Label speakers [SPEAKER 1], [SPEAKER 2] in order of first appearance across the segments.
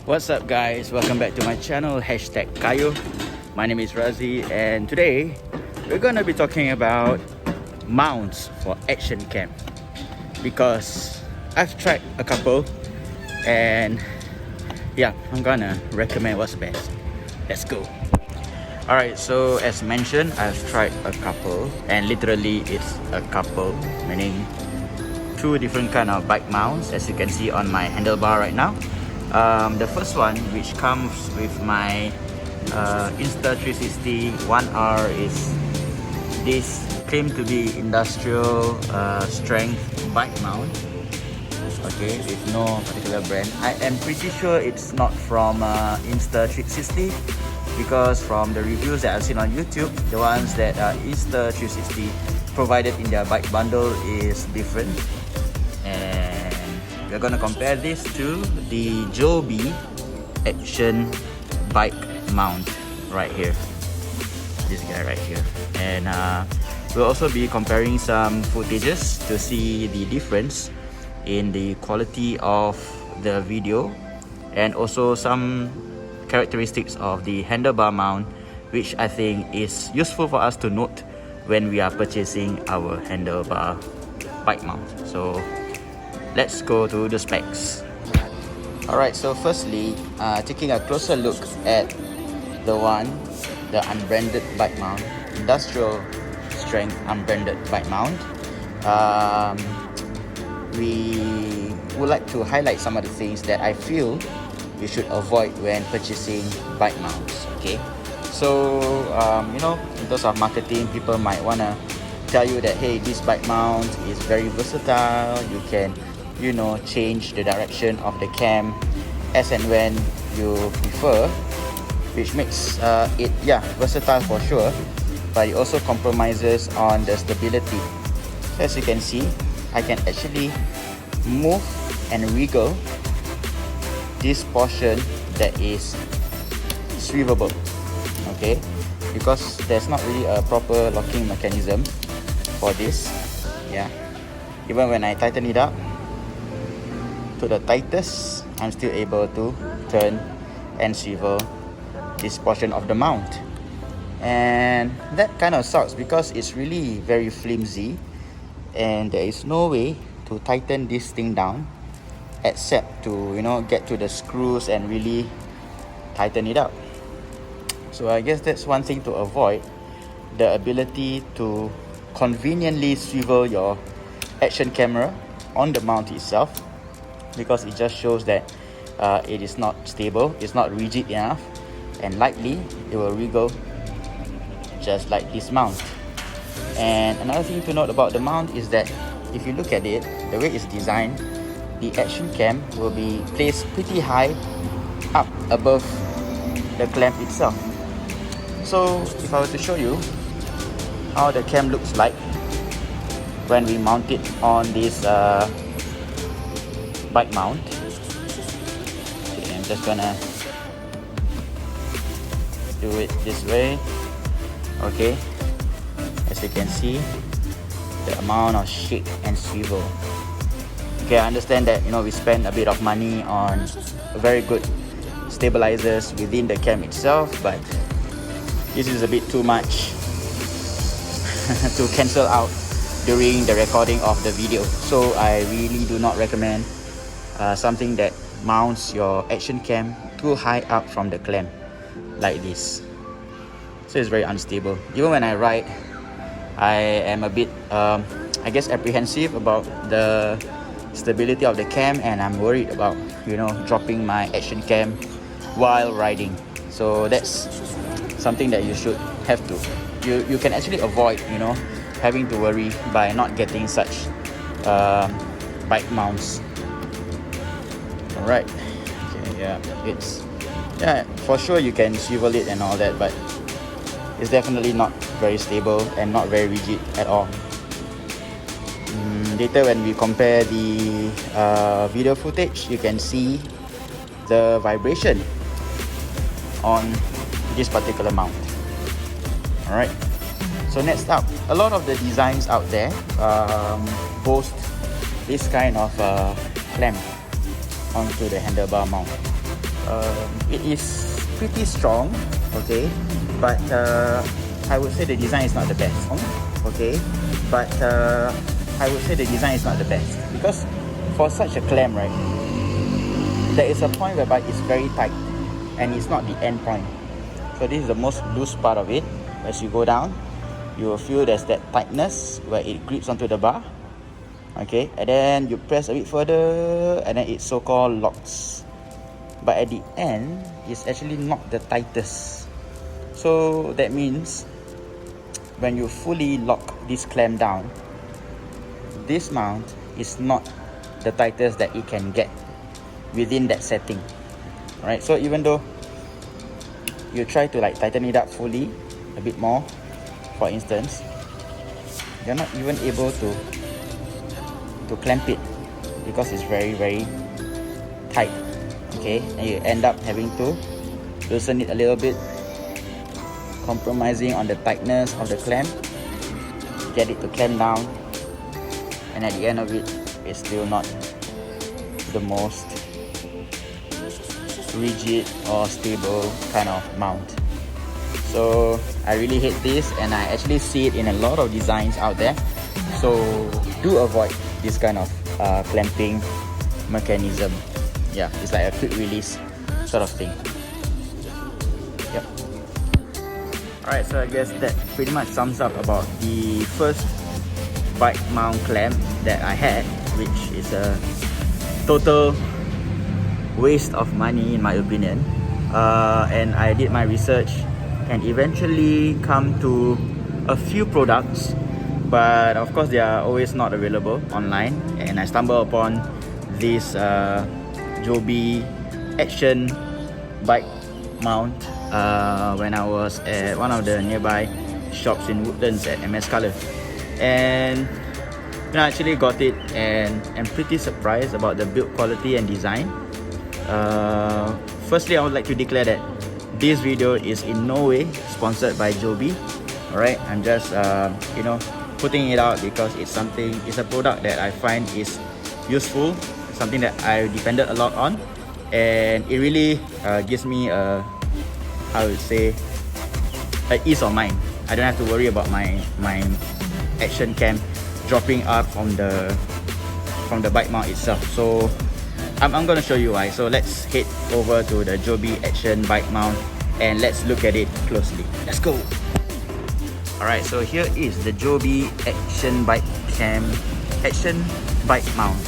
[SPEAKER 1] What's up guys, welcome back to my channel, #Kayuh. My name is Razi and today we're gonna be talking about mounts for action cam, because I've tried a couple and yeah, I'm gonna recommend what's best. Let's go. Alright, so as mentioned, I've tried a couple, and literally it's a couple, meaning two different kind of bike mounts, as you can see on my handlebar right now. The first one, which comes with my Insta360 1R, is this claimed to be industrial strength bike mount. Okay, with no particular brand. I am pretty sure it's not from Insta360, because from the reviews that I've seen on YouTube, the ones that Insta360 provided in their bike bundle is different. And we're gonna compare this to the Joby action bike mount right here, this guy right here. And we'll also be comparing some footages to see the difference in the quality of the video, and also some characteristics of the handlebar mount, which I think is useful for us to note when we are purchasing our handlebar bike mount. So let's go to the specs. Alright, so firstly, taking a closer look at the unbranded bike mount, industrial strength unbranded bike mount. We would like to highlight some of the things that I feel you should avoid when purchasing bike mounts. Okay, so in terms of marketing, people might wanna tell you that, hey, this bike mount is very versatile. You can change the direction of the cam as and when you prefer, which makes it versatile for sure, but it also compromises on the stability. So as you can see, I can actually move and wiggle this portion that is swivelable, okay, because there's not really a proper locking mechanism for this. Even when I tighten it up to the tightest, I'm still able to turn and swivel this portion of the mount, and that kind of sucks because it's really very flimsy and there is no way to tighten this thing down except to get to the screws and really tighten it up. So I guess that's one thing to avoid, the ability to conveniently swivel your action camera on the mount itself, because it just shows that it is not stable, it's not rigid enough, and likely it will wriggle just like this mount. And another thing to note about the mount is that if you look at it, the way it's designed, the action cam will be placed pretty high up above the clamp itself. So if I were to show you how the cam looks like when we mount it on this bike mount, okay, I'm just gonna do it this way. Okay, as you can see, the amount of shake and swivel. Okay, I understand that we spend a bit of money on very good stabilizers within the cam itself, but this is a bit too much to cancel out during the recording of the video. So I really do not recommend something that mounts your action cam too high up from the clamp like this. So it's very unstable. Even when I ride, I am a bit apprehensive about the stability of the cam, and I'm worried about dropping my action cam while riding. So that's something that you should have to you can actually avoid having to worry by not getting such bike mounts. Alright, okay, it's for sure you can swivel it and all that, but it's definitely not very stable and not very rigid at all. Later when we compare the video footage, you can see the vibration on this particular mount. Alright, so next up, a lot of the designs out there boast this kind of clamp onto the handlebar mount. it is pretty strong, okay, but I would say the design is not the best, okay, but I would say the design is not the best because for such a clamp, right, there is a point whereby it's very tight and it's not the end point. So this is the most loose part of it. As you go down, you will feel there's that tightness where it grips onto the bar, okay, and then you press a bit further and then it so-called locks, but at the end it's actually not the tightest. So that means when you fully lock this clamp down, this mount is not the tightest that it can get within that setting. Right, so even though you try to like tighten it up fully a bit more, for instance, you're not even able to clamp it because it's very tight, okay, and you end up having to loosen it a little bit, compromising on the tightness of the clamp, get it to clamp down, and at the end of it, it's still not the most rigid or stable kind of mount. So I really hate this, and I actually see it in a lot of designs out there. So do avoid this kind of clamping mechanism. Yeah, it's like a quick release sort of thing. Yep. Alright, so I guess that pretty much sums up about the first bike mount clamp that I had, which is a total waste of money in my opinion. And I did my research and eventually come to a few products, but of course they are always not available online, and I stumbled upon this Joby action bike mount when I was at one of the nearby shops in Woodlands at MS Colour, and I actually got it and I'm pretty surprised about the build quality and design. Firstly, I would like to declare that this video is in no way sponsored by Joby. Alright, I'm just putting it out because it's a product that I find is useful, something that I depended a lot on, and it really gives me I would say an ease of mind. I don't have to worry about my action cam dropping up from the bike mount itself. So I'm gonna show you why. So let's head over to the Joby action bike mount and let's look at it closely. Let's go. Alright, so here is the Joby action bike mount,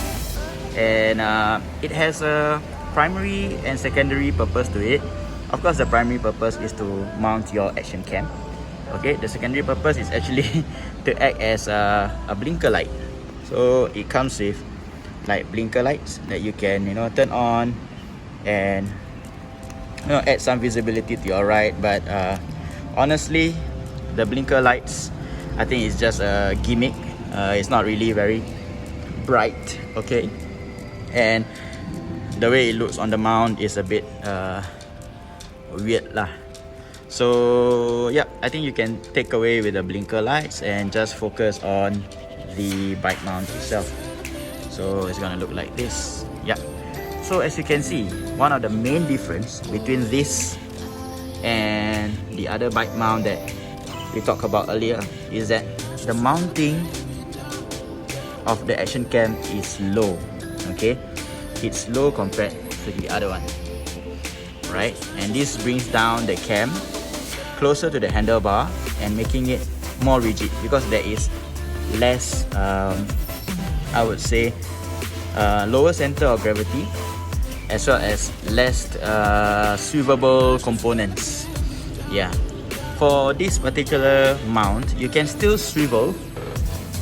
[SPEAKER 1] and it has a primary and secondary purpose to it. Of course, the primary purpose is to mount your action cam. Okay, the secondary purpose is actually to act as a blinker light. So it comes with like blinker lights that you can turn on and add some visibility to your ride. But honestly, the blinker lights, I think it's just a gimmick. It's not really very bright, okay, and the way it looks on the mount is a bit weird lah. So yeah, I think you can take away with the blinker lights and just focus on the bike mount itself. So it's gonna look like this. Yeah, so as you can see, one of the main difference between this and the other bike mount that we talked about earlier is that the mounting of the action cam is low. Okay, it's low compared to the other one, right? And this brings down the cam closer to the handlebar and making it more rigid because there is less I would say lower center of gravity, as well as less swivelable components. Yeah, for this particular mount, you can still swivel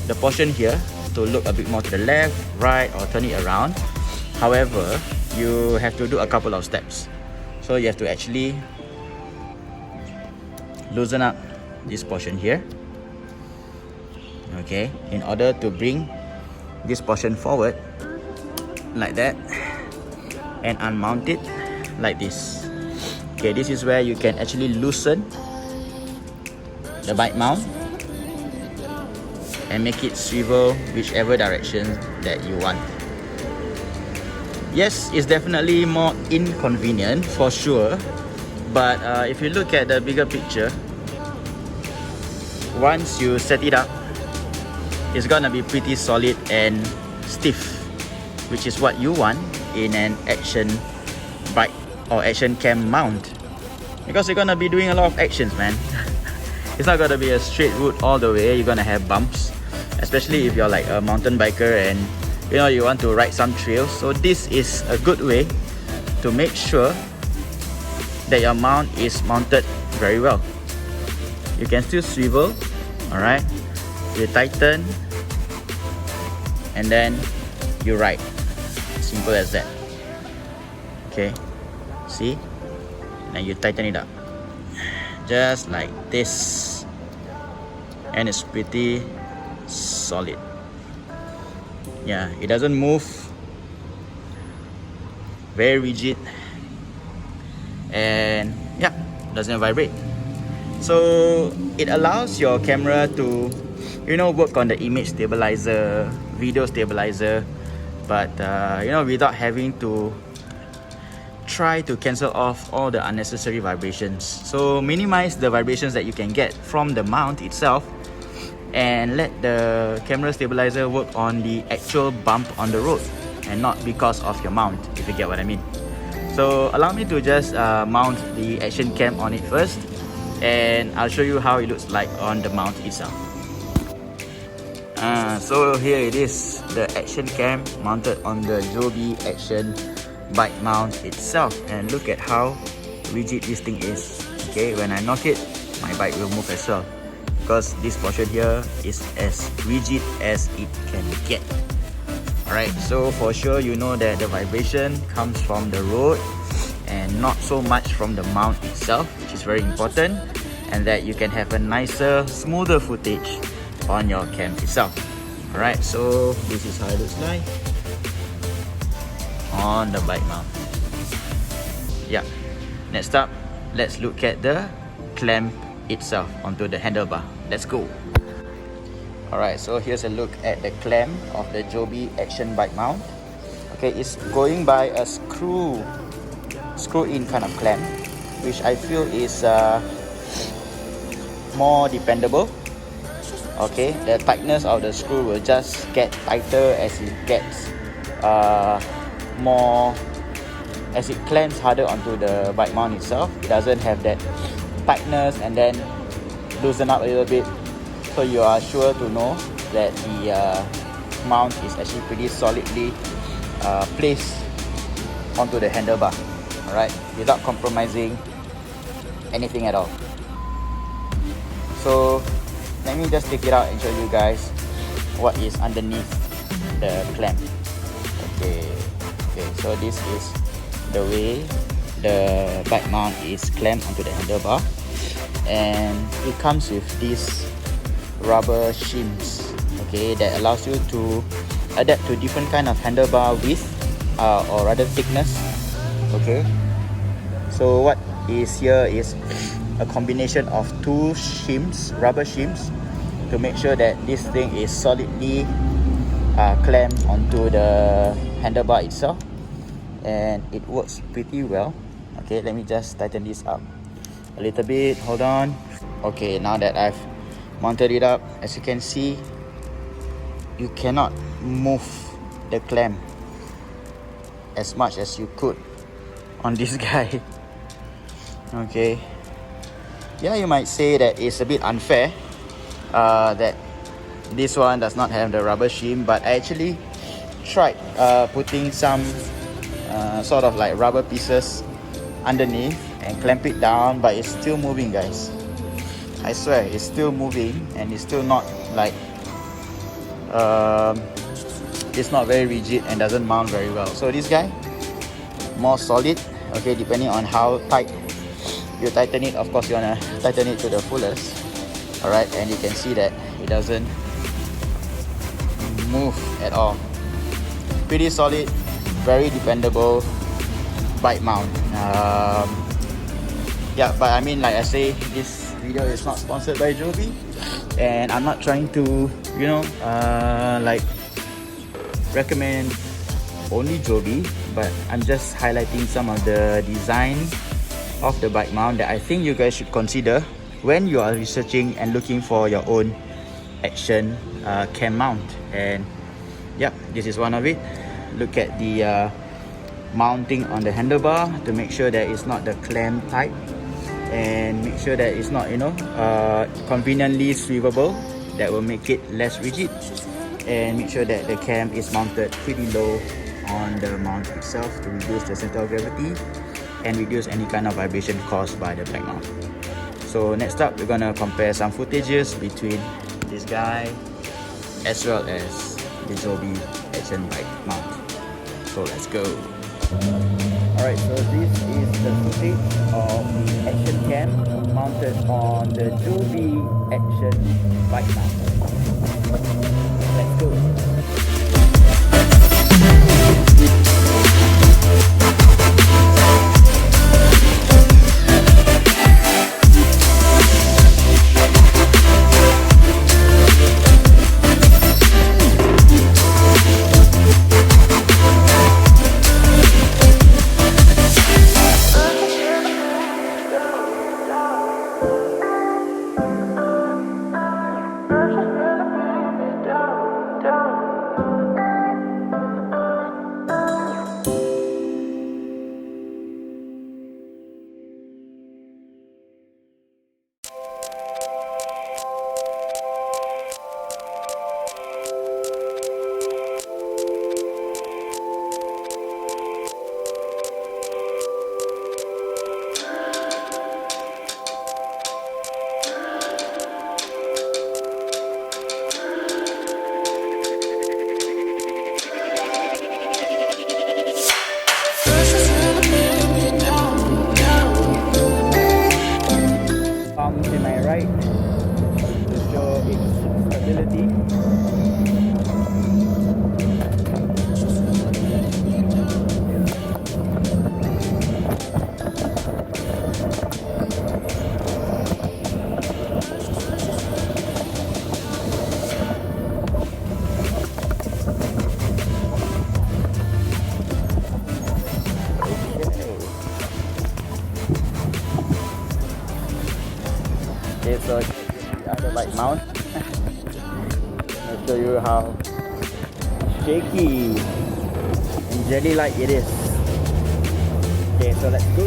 [SPEAKER 1] the portion here to look a bit more to the left, right, or turn it around. However, you have to do a couple of steps. So you have to actually loosen up this portion here, okay, in order to bring this portion forward like that and unmount it like this. Okay, this is where you can actually loosen the bike mount and make it swivel whichever direction that you want. Yes, it's definitely more inconvenient for sure, but if you look at the bigger picture, once you set it up, it's gonna be pretty solid and stiff, which is what you want in an action bike or action cam mount, because you're gonna be doing a lot of actions, man. It's not gonna be a straight route all the way. You're gonna have bumps, especially if you're like a mountain biker and you know you want to ride some trails. So this is a good way to make sure that your mount is mounted very well. You can still swivel, all right? You tighten and then you ride. Simple as that. Okay, see? Then you tighten it up just like this, and it's pretty solid. Yeah, it doesn't move, very rigid, and yeah, doesn't vibrate. So it allows your camera to, you know, work on the image stabilizer, video stabilizer, but you know, without having to try to cancel off all the unnecessary vibrations. So minimize the vibrations that you can get from the mount itself, and let the camera stabilizer work on the actual bump on the road and not because of your mount, if you get what I mean. So allow me to just mount the action cam on it first, and I'll show you how it looks like on the mount itself. So here it is, the action cam mounted on the Joby Action bike mount itself, and look at how rigid this thing is. Okay, when I knock it, my bike will move as well, because this portion here is as rigid as it can get. Alright, so for sure you know that the vibration comes from the road and not so much from the mount itself, which is very important, and that you can have a nicer, smoother footage on your cam itself. Alright, so this is how it looks like on the bike mount. Yeah, next up, let's look at the clamp itself onto the handlebar. Let's go. Alright, so here's a look at the clamp of the Joby Action bike mount. Okay, it's going by a screw-in kind of clamp, which I feel is more dependable. Okay, the tightness of the screw will just get tighter as it gets more, as it clamps harder onto the bike mount itself. It doesn't have that tightness and then loosen up a little bit, so you are sure to know that the mount is actually pretty solidly placed onto the handlebar, alright, without compromising anything at all. So let me just take it out and show you guys what is underneath the clamp. Okay, so this is the way the bike mount is clamped onto the handlebar, and it comes with these rubber shims, okay, that allows you to adapt to different kind of handlebar width or rather thickness. Okay, so what is here is a combination of two shims, rubber shims, to make sure that this thing is solidly clamped onto the handlebar itself, and it works pretty well. Okay, let me just tighten this up a little bit, hold on. Okay, now that I've mounted it up, as you can see, you cannot move the clamp as much as you could on this guy. Okay, yeah, you might say that it's a bit unfair that this one does not have the rubber shim, but I actually tried putting some sort of like rubber pieces underneath and clamp it down, but it's still moving, guys. I swear, it's still moving, and it's still not like it's not very rigid and doesn't mount very well. So this guy, more solid. Okay, depending on how tight you tighten it. Of course, you wanna tighten it to the fullest. Alright, and you can see that it doesn't move at all. Pretty solid, very dependable bike mount. Yeah, but I mean, like I say, this video is not sponsored by Joby, and I'm not trying to, you know, like recommend only Joby, but I'm just highlighting some of the design of the bike mount that I think you guys should consider when you are researching and looking for your own action cam mount. And yep, this is one of it. Look at the mounting on the handlebar to make sure that it's not the clamp type, and make sure that it's not, you know, conveniently swivelable. That will make it less rigid, and make sure that the cam is mounted pretty low on the mount itself to reduce the center of gravity and reduce any kind of vibration caused by the bike mount. So next up, we're gonna compare some footages between this guy as well as the Joby action bike mount. So let's go. Alright, so this is the footage of the action cam mounted on the Joby action bike mount. Let's go. To my right to show its stability. Okay, so the other bike mount. I'll show you how shaky and jelly-like it is. Okay, so let's go.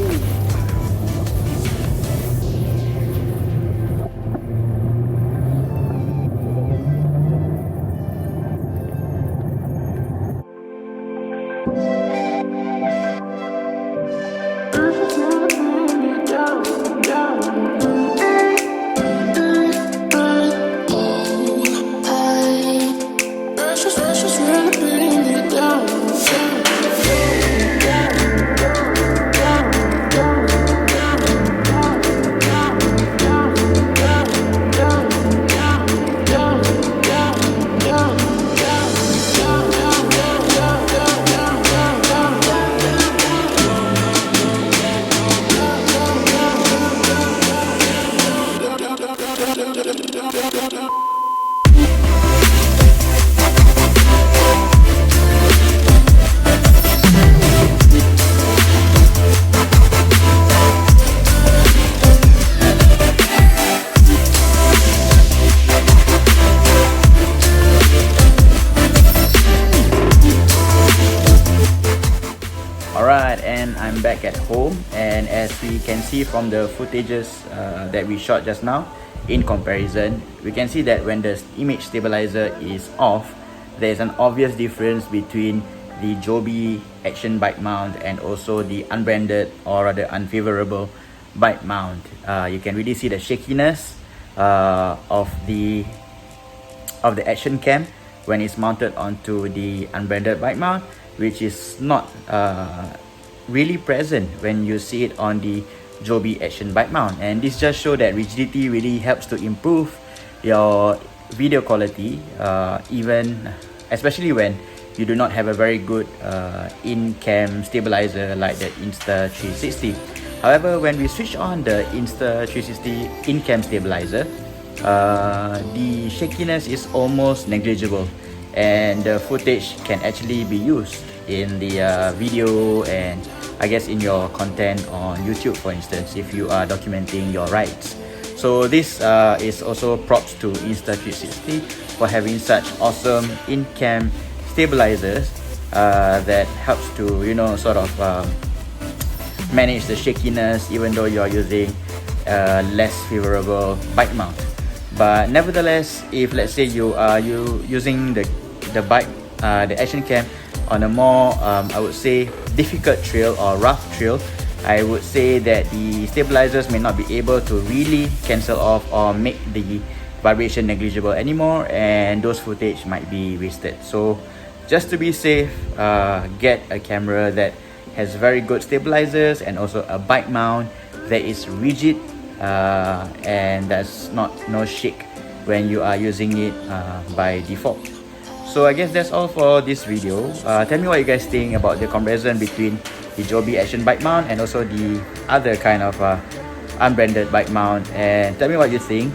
[SPEAKER 1] Alright, and I'm back at home, and as we can see from the footages that we shot just now, in comparison, we can see that when the image stabilizer is off, there's an obvious difference between the Joby action bike mount and also the unbranded, or rather unfavorable, bike mount. You can really see the shakiness of the action cam when it's mounted onto the unbranded bike mount, which is not really present when you see it on the Joby action bike mount. And this just shows that rigidity really helps to improve your video quality, especially when you do not have a very good in-cam stabilizer like the Insta360. However, when we switch on the Insta360 in-cam stabilizer, the shakiness is almost negligible, and the footage can actually be used in the video, and I guess in your content on YouTube, for instance, if you are documenting your rides. So this is also props to Insta360 for having such awesome in-cam stabilizers that helps to, you know, sort of manage the shakiness even though you're using less favorable bike mount. But nevertheless, if let's say you are using the bike, the action cam on a more I would say difficult trail or rough trail, I would say that the stabilizers may not be able to really cancel off or make the vibration negligible anymore, and those footage might be wasted. So just to be safe, get a camera that has very good stabilizers and also a bike mount that is rigid and that's no shake when you are using it by default. So I guess that's all for this video. Tell me what you guys think about the comparison between the Joby Action bike mount and also the other kind of unbranded bike mount, and tell me what you think.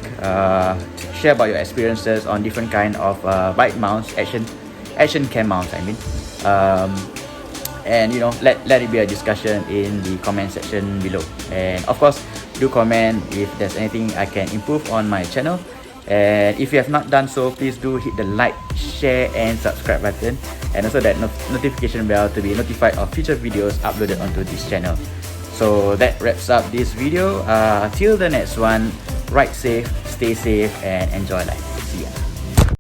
[SPEAKER 1] Share about your experiences on different kind of bike mounts, action cam mounts I mean, and you know, let it be a discussion in the comment section below. And of course, do comment if there's anything I can improve on my channel. And if you have not done so, please do hit the like, share and subscribe button, and also that notification bell to be notified of future videos uploaded onto this channel. So that wraps up this video. Till the next one, ride safe, stay safe and enjoy life.